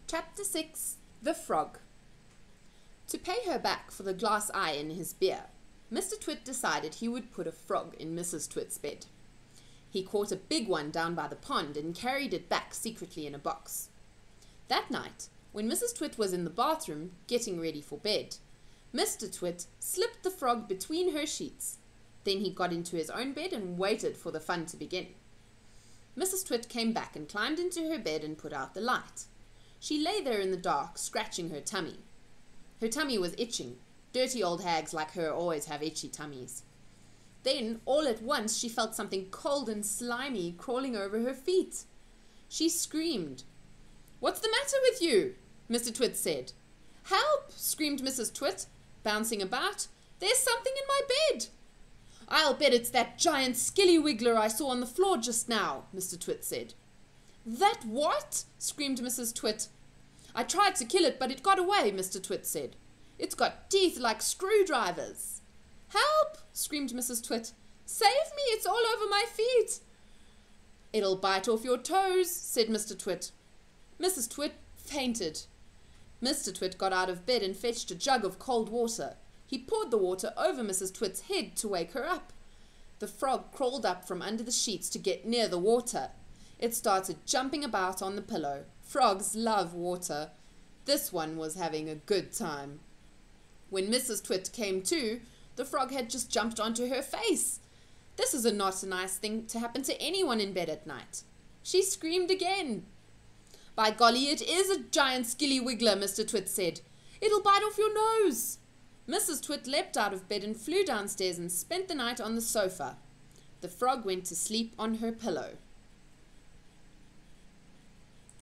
Chapter 6. The Frog. To pay her back for the glass eye in his beer, Mr. Twit decided he would put a frog in Mrs. Twit's bed. He caught a big one down by the pond and carried it back secretly in a box. That night, when Mrs. Twit was in the bathroom getting ready for bed, Mr. Twit slipped the frog between her sheets. Then he got into his own bed and waited for the fun to begin. Mrs. Twit came back and climbed into her bed and put out the light. She lay there in the dark, scratching her tummy. Her tummy was itching. Dirty old hags like her always have itchy tummies. Then, all at once, she felt something cold and slimy crawling over her feet. She screamed. "What's the matter with you?" Mr. Twit said. "Help!" screamed Mrs. Twit, bouncing about. "There's something in my bed." "I'll bet it's that giant skilly wiggler I saw on the floor just now," Mr. Twit said. "That what?" screamed Mrs. Twit. "I tried to kill it, but it got away," Mr. Twit said. "It's got teeth like screwdrivers." "Help!" screamed Mrs. Twit. "Save me, it's all over my feet." "It'll bite off your toes," said Mr. Twit. Mrs. Twit fainted. Mr. Twit got out of bed and fetched a jug of cold water. He poured the water over Mrs. Twit's head to wake her up. The frog crawled up from under the sheets to get near the water. It started jumping about on the pillow. Frogs love water. This one was having a good time. When Mrs. Twit came to, the frog had just jumped onto her face. This is not a nice thing to happen to anyone in bed at night. She screamed again. "By golly, it is a giant skilly wiggler," Mr. Twit said. "It'll bite off your nose." Mrs. Twit leapt out of bed and flew downstairs and spent the night on the sofa. The frog went to sleep on her pillow.